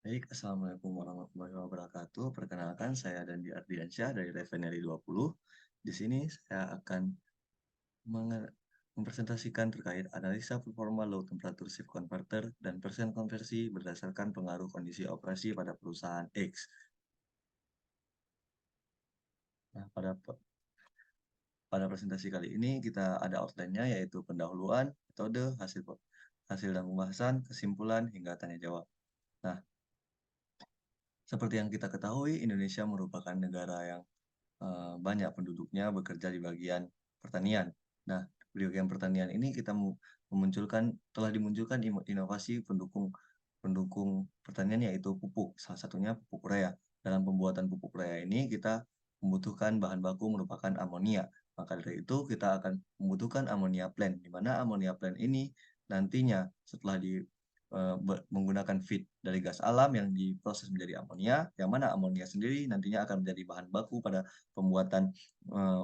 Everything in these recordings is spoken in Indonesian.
Baik, Assalamualaikum warahmatullahi wabarakatuh. Perkenalkan, saya Dandi Ardiansyah dari Refinery 20. Di sini saya akan menge- mempresentasikan terkait analisa performa low temperature shift converter dan persen konversi berdasarkan pengaruh kondisi operasi pada perusahaan X. Nah, pada presentasi kali ini kita ada outline-nya, yaitu pendahuluan, metode, hasil dan pembahasan, kesimpulan, hingga tanya jawab. Nah, seperti yang kita ketahui, Indonesia merupakan negara yang banyak penduduknya bekerja di bagian pertanian. Nah, di bagian pertanian ini kita telah dimunculkan inovasi pendukung pendukung pertanian, yaitu pupuk, salah satunya pupuk urea. Dalam pembuatan pupuk urea ini kita membutuhkan bahan baku merupakan amonia. Maka dari itu kita akan membutuhkan amonia plant, di mana amonia plant ini nantinya setelah menggunakan feed dari gas alam yang diproses menjadi amonia, yang mana amonia sendiri nantinya akan menjadi bahan baku pada pembuatan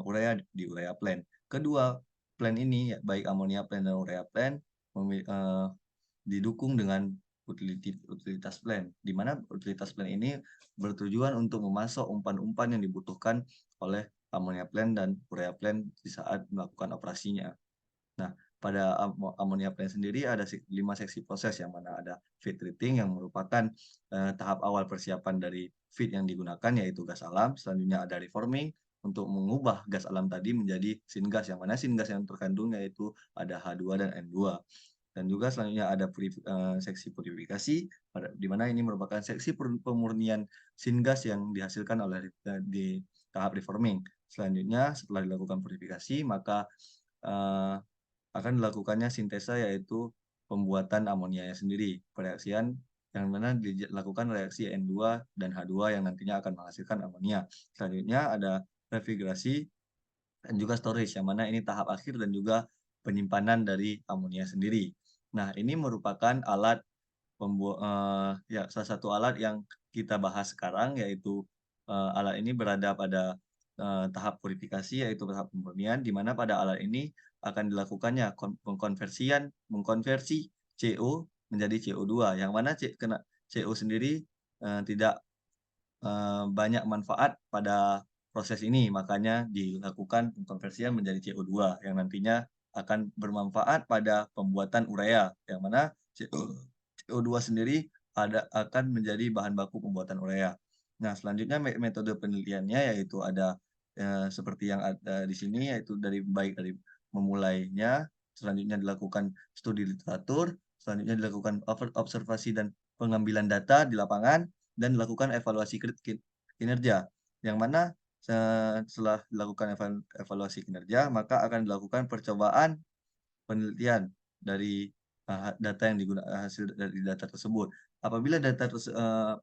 urea di urea plant. Kedua plant ini, baik amonia plant dan urea plant, didukung dengan utilitas plant, di mana utilitas plant ini bertujuan untuk memasok umpan-umpan yang dibutuhkan oleh amonia plant dan urea plant di saat melakukan operasinya. Nah, pada ammonia plant sendiri ada 5 seksi proses, yang mana ada feed treating yang merupakan tahap awal persiapan dari feed yang digunakan, yaitu gas alam. Selanjutnya ada reforming untuk mengubah gas alam tadi menjadi syngas, yang mana syngas yang terkandung yaitu ada H2 dan N2. Dan juga selanjutnya ada seksi purifikasi, di mana ini merupakan seksi pemurnian syngas yang dihasilkan di tahap reforming. Selanjutnya setelah dilakukan purifikasi, maka eh, akan dilakukannya sintesa, yaitu pembuatan amonianya sendiri. Pereaksian yang mana dilakukan reaksi N2 dan H2 yang nantinya akan menghasilkan amonia. Selanjutnya ada refrigerasi dan juga storage, yang mana ini tahap akhir dan juga penyimpanan dari amonia sendiri. Nah, ini merupakan salah satu alat yang kita bahas sekarang, yaitu alat ini berada pada tahap purifikasi, yaitu tahap pemurnian, di mana pada alat ini akan dilakukannya mengkonversi CO menjadi CO2, yang mana CO sendiri tidak banyak manfaat pada proses ini, makanya dilakukan pengkonversian menjadi CO2 yang nantinya akan bermanfaat pada pembuatan urea, yang mana CO2 sendiri akan menjadi bahan baku pembuatan urea. Nah, selanjutnya metode penelitiannya yaitu ada seperti yang ada di sini, yaitu baik dari memulainya, selanjutnya dilakukan studi literatur, selanjutnya dilakukan observasi dan pengambilan data di lapangan, dan dilakukan evaluasi kinerja, yang mana setelah dilakukan evaluasi kinerja, maka akan dilakukan percobaan penelitian dari data yang hasil dari data tersebut. Apabila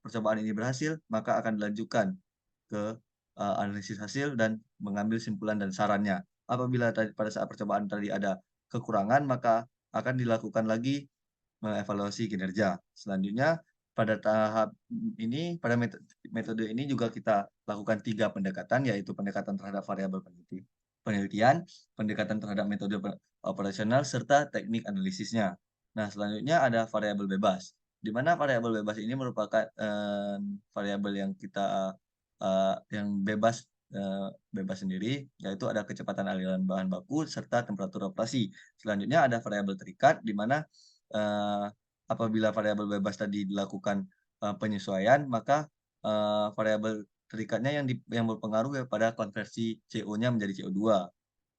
percobaan ini berhasil, maka akan dilanjutkan ke analisis hasil dan mengambil simpulan dan sarannya. Apabila pada saat percobaan tadi ada kekurangan, maka akan dilakukan lagi mengevaluasi kinerja. Selanjutnya, pada tahap pada metode ini juga kita lakukan 3 pendekatan, yaitu pendekatan terhadap variabel penelitian, pendekatan terhadap metode operasional, serta teknik analisisnya. Nah, selanjutnya ada variabel bebas, di mana variabel bebas ini merupakan variabel yang bebas sendiri, yaitu ada kecepatan aliran bahan baku serta temperatur operasi. Selanjutnya ada variabel terikat, di mana eee, apabila variabel bebas tadi dilakukan penyesuaian, maka variabel terikatnya yang berpengaruh pada konversi CO-nya menjadi CO2.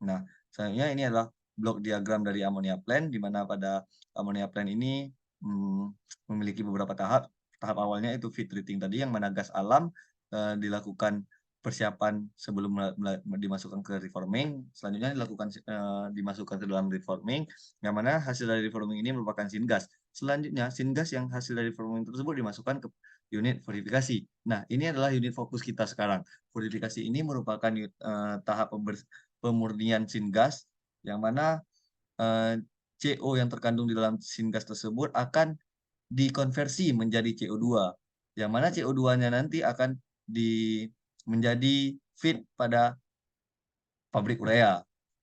Nah, selanjutnya ini adalah blok diagram dari ammonia plant, di mana pada ammonia plant ini mmm, memiliki beberapa tahap. Tahap awalnya itu feed treating tadi, yang mana gas alam dilakukan persiapan sebelum dimasukkan ke reforming. Selanjutnya dimasukkan ke dalam reforming, yang mana hasil dari reforming ini merupakan syngas. Selanjutnya, syngas yang hasil dari reforming tersebut dimasukkan ke unit purifikasi. Nah, ini adalah unit fokus kita sekarang. Purifikasi ini merupakan tahap pemurnian syngas, yang mana CO yang terkandung di dalam syngas tersebut akan dikonversi menjadi CO2, yang mana CO2-nya nanti akan di menjadi feed pada pabrik urea.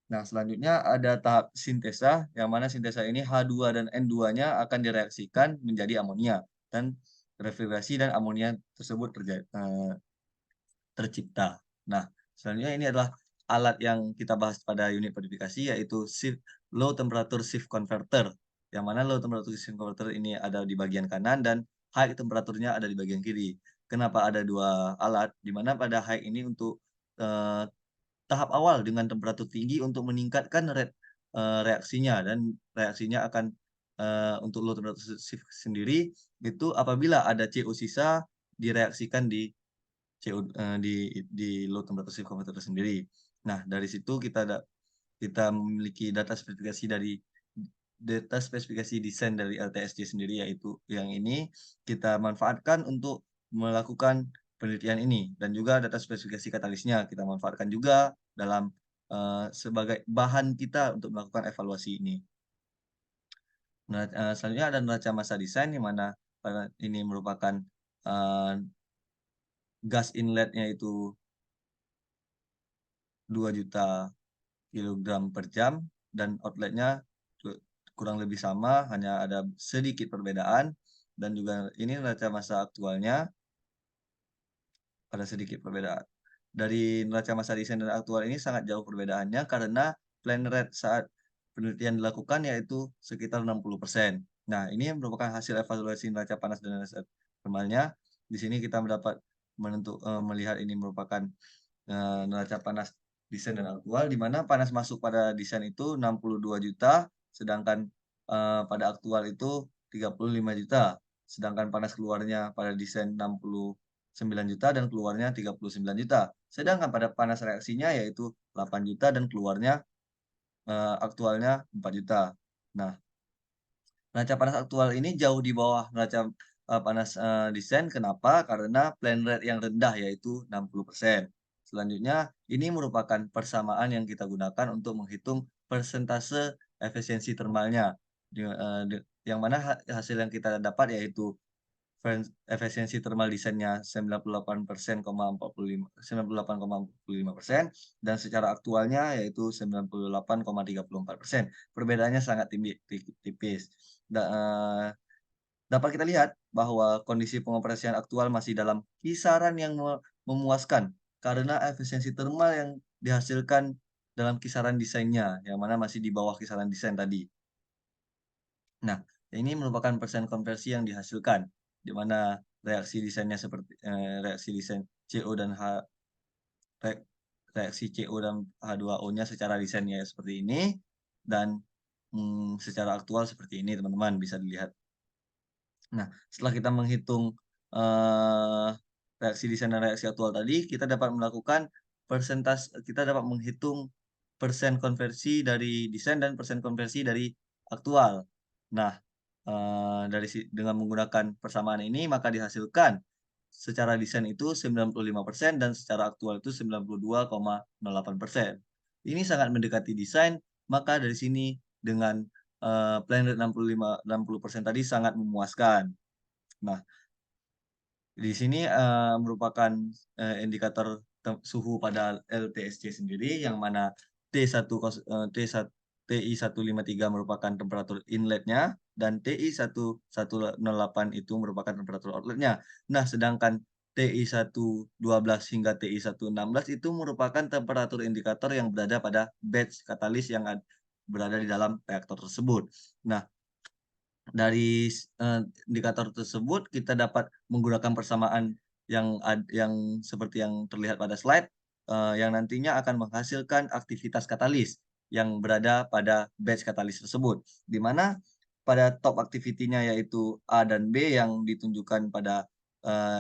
Nah, selanjutnya ada tahap sintesa, yang mana sintesa ini H2 dan N2-nya akan direaksikan menjadi amonia, dan refrigerasi dan amonia tersebut tercipta. Nah, selanjutnya ini adalah alat yang kita bahas pada unit kodifikasi, yaitu low temperature shift converter, yang mana low temperature shift converter ini ada di bagian kanan dan high temperaturnya ada di bagian kiri. Kenapa ada dua alat? Di mana pada high ini untuk eh, tahap awal dengan temperatur tinggi untuk meningkatkan reaksinya, dan reaksinya akan untuk low temperature shift sendiri itu apabila ada CO sisa direaksikan di low temperature shift converter sendiri. Nah, dari situ kita memiliki data spesifikasi desain dari LTSC sendiri, yaitu yang ini kita manfaatkan untuk melakukan penelitian ini, dan juga data spesifikasi katalisnya kita manfaatkan juga dalam sebagai bahan kita untuk melakukan evaluasi ini. Nah, selanjutnya ada neraca massa desain, yang mana ini merupakan gas inletnya itu 2 juta kilogram per jam, dan outletnya kurang lebih sama, hanya ada sedikit perbedaan, dan juga ini neraca massa aktualnya ada sedikit perbedaan. Dari neraca massa desain dan aktual ini sangat jauh perbedaannya karena plan rate saat penelitian dilakukan yaitu sekitar 60%. Nah, ini merupakan hasil evaluasi neraca panas dan neraca thermalnya. Di sini kita melihat ini merupakan neraca panas desain dan aktual, di mana panas masuk pada desain itu 62 juta, sedangkan pada aktual itu 35 juta. Sedangkan panas keluarnya pada desain 69 juta dan keluarnya 39 juta. Sedangkan pada panas reaksinya yaitu 8 juta dan keluarnya aktualnya 4 juta. Nah, neraca panas aktual ini jauh di bawah neraca panas desain. Kenapa? Karena plan rate yang rendah yaitu 60%. Selanjutnya, ini merupakan persamaan yang kita gunakan untuk menghitung persentase efisiensi termalnya. Yang mana hasil yang kita dapat yaitu efisiensi thermal desainnya 98,45%, dan secara aktualnya yaitu 98,34%. Perbedaannya sangat tipis. Dapat kita lihat bahwa kondisi pengoperasian aktual masih dalam kisaran yang memuaskan karena efisiensi thermal yang dihasilkan dalam kisaran desainnya, yang mana masih di bawah kisaran desain tadi. Nah, ini merupakan persen konversi yang dihasilkan, di mana reaksi desainnya seperti reaksi desain CO dan reaksi CO dan H2O-nya secara desainnya seperti ini, dan secara aktual seperti ini, teman-teman bisa dilihat. Nah, setelah kita menghitung reaksi desain dan reaksi aktual tadi, kita dapat menghitung persen konversi dari desain dan persen konversi dari aktual. Nah, dengan menggunakan persamaan ini, maka dihasilkan secara desain itu 95% dan secara aktual itu 92,08%. Ini sangat mendekati desain, maka dari sini dengan plan rate 60% tadi sangat memuaskan. Nah, di sini merupakan indikator suhu pada LTSC sendiri, yang mana TI153 merupakan temperatur inletnya dan TI1108 itu merupakan temperatur outletnya. Nah, sedangkan TI112 hingga TI116 itu merupakan temperatur indikator yang berada pada batch katalis yang berada di dalam reaktor tersebut. Nah, dari indikator tersebut kita dapat menggunakan persamaan yang seperti yang terlihat pada slide, yang nantinya akan menghasilkan aktivitas katalis yang berada pada batch katalis tersebut, di mana pada top activity-nya yaitu A dan B yang ditunjukkan pada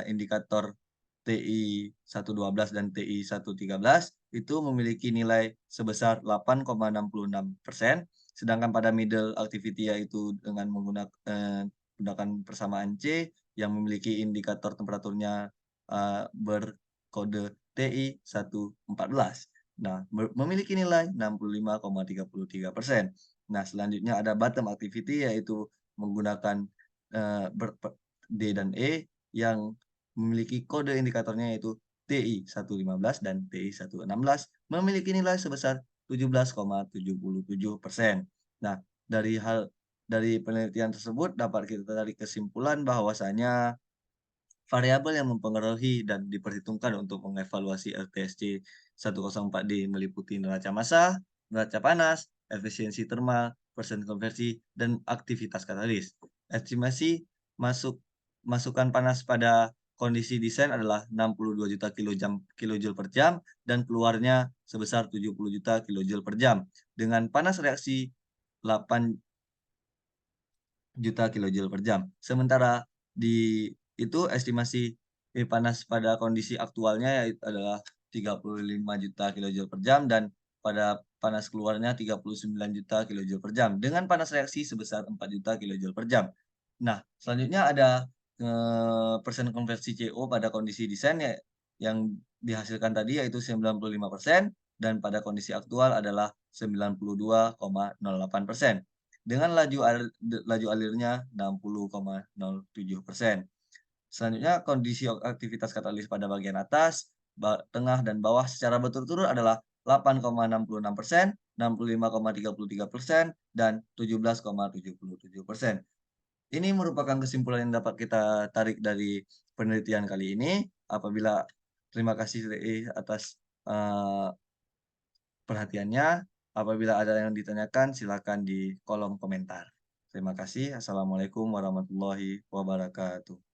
indikator TI112 dan TI113 itu memiliki nilai sebesar 8,66%. Sedangkan pada middle activity yaitu dengan menggunakan persamaan C yang memiliki indikator temperaturnya berkode TI114. Nah, memiliki nilai 65,33%. Nah, selanjutnya ada bottom activity yaitu menggunakan D dan E yang memiliki kode indikatornya yaitu TI115 dan TI116 memiliki nilai sebesar 17,77%. Nah, dari penelitian tersebut dapat kita tarik kesimpulan bahwasanya Variabel yang mempengaruhi dan diperhitungkan untuk mengevaluasi LTSC 104D meliputi neraca massa, neraca panas, efisiensi termal, persen konversi, dan aktivitas katalis. Estimasi masukan panas pada kondisi desain adalah 62 juta kilojoule per jam dan keluarnya sebesar 70 juta kilojoule per jam dengan panas reaksi 8 juta kilojoule per jam. Sementara di itu estimasi panas pada kondisi aktualnya yaitu adalah 35 juta kilojoule per jam dan pada panas keluarnya 39 juta kilojoule per jam dengan panas reaksi sebesar 4 juta kilojoule per jam. Nah, selanjutnya ada persen konversi CO pada kondisi desain ya, yang dihasilkan tadi yaitu 95% dan pada kondisi aktual adalah 92,08%. Dengan laju alirnya 60,07%. Selanjutnya kondisi aktivitas katalis pada bagian atas, tengah, dan bawah secara berturut-turut adalah 8,66%, 65,33%, dan 17,77%. Ini merupakan kesimpulan yang dapat kita tarik dari penelitian kali ini. Terima kasih atas perhatiannya. Apabila ada yang ditanyakan, silakan di kolom komentar. Terima kasih. Assalamualaikum warahmatullahi wabarakatuh.